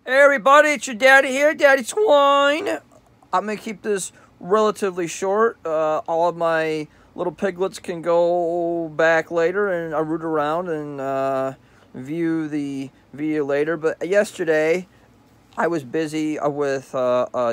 Hey everybody, it's your daddy here, Daddy Swine. I'm going to keep this relatively short. All of my little piglets can go back later and root around and view the video later. But yesterday, I was busy with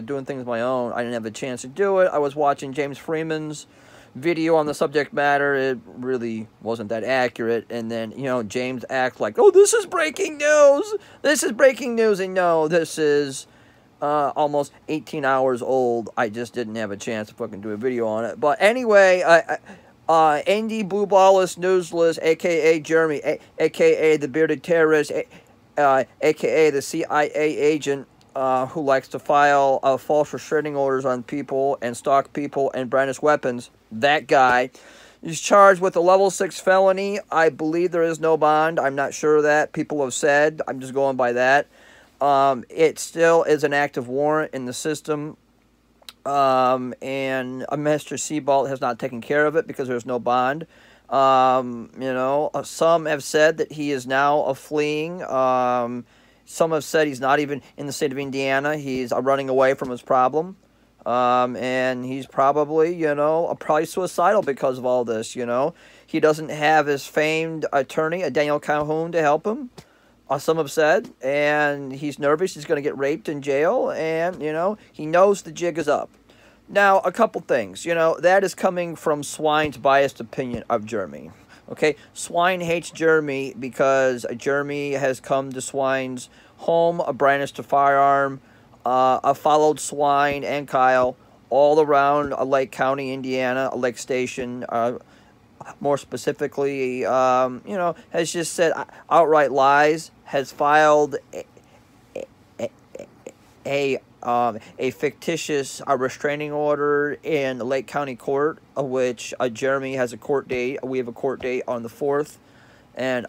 doing things of my own. I didn't have a chance to do it. I was watching James Freeman's video on the subject matter. It really wasn't that accurate. And then, James acts like, oh, this is breaking news. This is breaking news. And no, this is almost 18 hours old. I just didn't have a chance to fucking do a video on it. But anyway, Indy-Blue-Ball-Less-News-Less, a.k.a. Jeremy, a.k.a. the bearded terrorist, a.k.a. the CIA agent, who likes to file false restraining orders on people and stalk people and brandish weapons. That guy is charged with a level 6 felony. I believe there is no bond. I'm not sure of that. People have said. I'm just going by that. It still is an active warrant in the system. And Mr. Seabolt has not taken care of it because there's no bond. Some have said that he is now fleeing. Some have said he's not even in the state of Indiana. He's running away from his problem. And he's probably, probably suicidal because of all this, He doesn't have his famed attorney, Daniel Calhoun, to help him. Some have said. And he's nervous. He's going to get raped in jail. And, he knows the jig is up. Now, a couple things. That is coming from Swine's biased opinion of Jeremy. Okay, Swine hates Jeremy because Jeremy has come to Swine's home, brandished a firearm, followed Swine and Kyle all around Lake County, Indiana, Lake Station, more specifically, has just said outright lies, has filed a fictitious restraining order in Lake County Court, which Jeremy has a court date. We have a court date on the 4th, and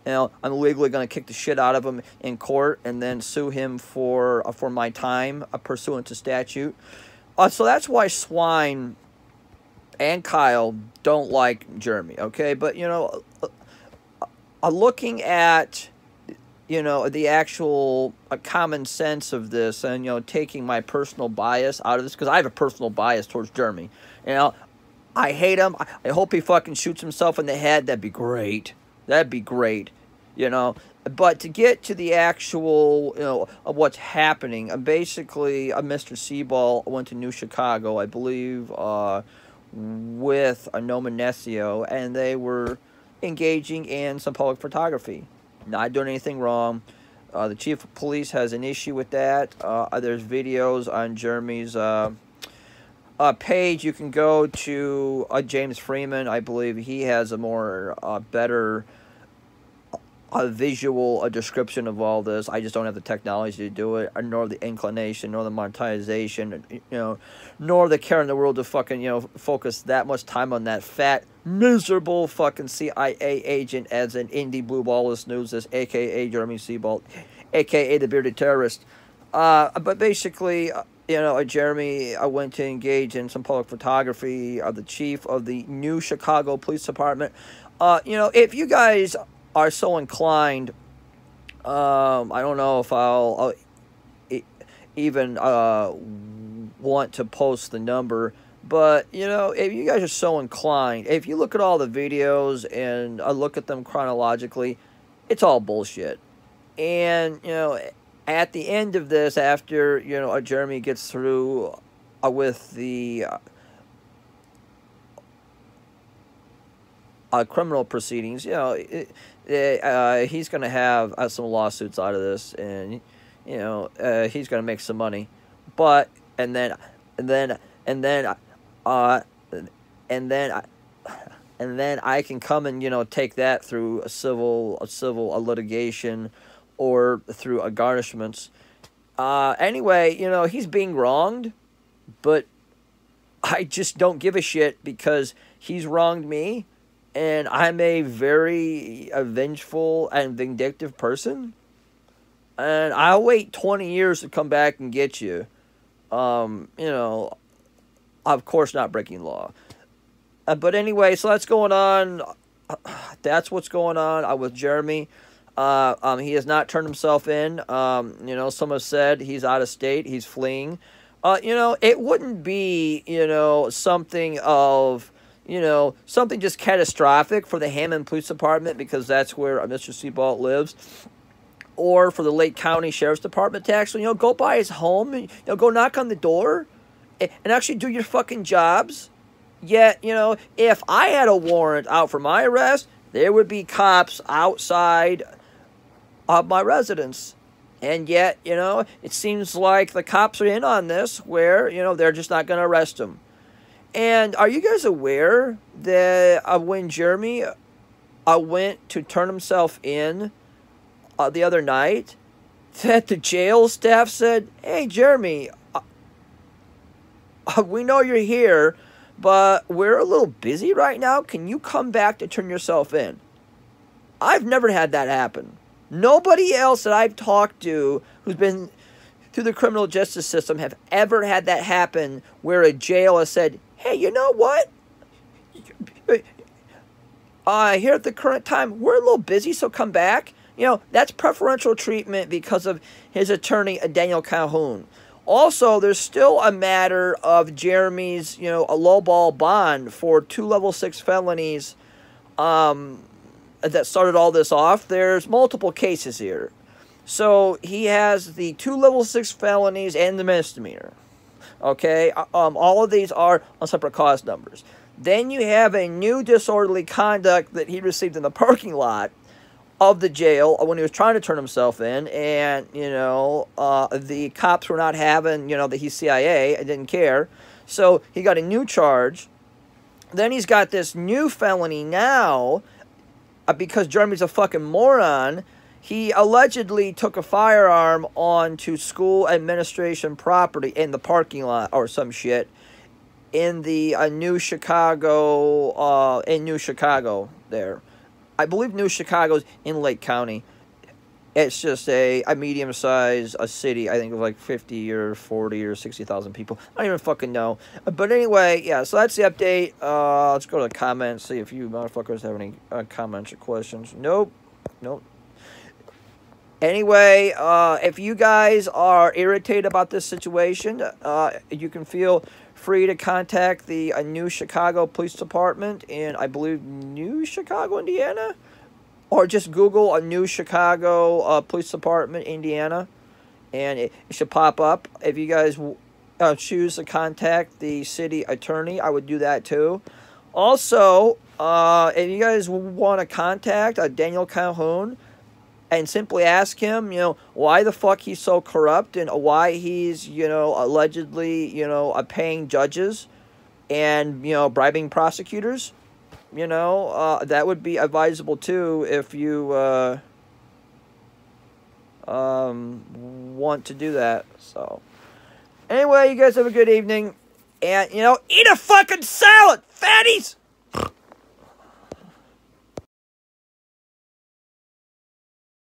I'm legally going to kick the shit out of him in court and then sue him for my time pursuant to statute. So that's why Swine and Kyle don't like Jeremy. Okay, but looking at the actual common sense of this and, taking my personal bias out of this, because I have a personal bias towards Jeremy. I hate him. I hope he fucking shoots himself in the head. That'd be great. That'd be great, But to get to the actual, of what's happening, basically, Mr. Seabolt went to New Chicago, I believe, with Noma Nescio, and they were engaging in some public photography. Not doing anything wrong. The chief of police has an issue with that. There's videos on Jeremy's page. You can go to James Freeman. I believe he has a more better visual description of all this. I just don't have the technology to do it, nor the inclination, nor the monetization, nor the care in the world to fucking, focus that much time on that fat, miserable fucking CIA agent as an Indy-Blue-Ball-Less-News-Less, a.k.a. Jeremy Seabolt, a.k.a. the bearded terrorist. But basically, Jeremy went to engage in some public photography of the chief of the New Chicago Police Department. If you guys are so inclined, I don't know if I'll even want to post the number, but, if you guys are so inclined, if you look at all the videos and look at them chronologically, it's all bullshit. And, at the end of this, after, Jeremy gets through with the criminal proceedings, he's going to have some lawsuits out of this, and he's going to make some money. But and then I can come and take that through a civil litigation or through garnishments. Anyway, he's being wronged, but I just don't give a shit because he's wronged me. And I'm a very vengeful and vindictive person. And I'll wait 20 years to come back and get you. Of course not breaking law. But anyway, so that's going on. That's what's going on with Jeremy. He has not turned himself in. You know, some have said he's out of state. He's fleeing. You know, it wouldn't be, you know, something of, you know, something just catastrophic for the Hammond Police Department, because that's where Mr. Seabolt lives, or for the Lake County Sheriff's Department to actually, you know, go by his home and, you know, go knock on the door and actually do your fucking jobs. Yet, you know, if I had a warrant out for my arrest, there would be cops outside of my residence. And yet, you know, it seems like the cops are in on this, where, you know, they're just not going to arrest him. And are you guys aware that when Jeremy went to turn himself in the other night, that the jail staff said, "Hey, Jeremy, we know you're here, but we're a little busy right now. Can you come back to turn yourself in?" I've never had that happen. Nobody else that I've talked to who's been through the criminal justice system have ever had that happen, where a jail has said, "Hey, you know what? Here at the current time, we're a little busy, so come back." You know, that's preferential treatment because of his attorney, Daniel Calhoun. Also, there's still a matter of Jeremy's, you know, a lowball bond for 2 level 6 felonies that started all this off. There's multiple cases here. So he has the 2 level 6 felonies and the misdemeanor. Okay, all of these are on separate cause numbers. Then you have a new disorderly conduct that he received in the parking lot of the jail when he was trying to turn himself in, and, you know, the cops were not having, you know, that he's CIA and didn't care. So he got a new charge. Then he's got this new felony now, because Jeremy's a fucking moron. He allegedly took a firearm onto school administration property in the parking lot or some shit in the New Chicago, there. I believe New Chicago's in Lake County. It's just a medium-sized city. I think of like 50 or 40 or 60,000 people. I don't even fucking know. But anyway, yeah, so that's the update. Let's go to the comments, see if you motherfuckers have any comments or questions. Nope. Nope. Anyway, if you guys are irritated about this situation, you can feel free to contact the New Chicago Police Department in, I believe, New Chicago, Indiana? Or just Google a New Chicago Police Department, Indiana, and it should pop up. If you guys choose to contact the city attorney, I would do that too. Also, if you guys want to contact Daniel Calhoun and simply ask him, you know, why the fuck he's so corrupt and why he's, you know, allegedly, you know, paying judges and, you know, bribing prosecutors, you know, that would be advisable too if you want to do that. So anyway, you guys have a good evening, and, you know, eat a fucking salad, fatties!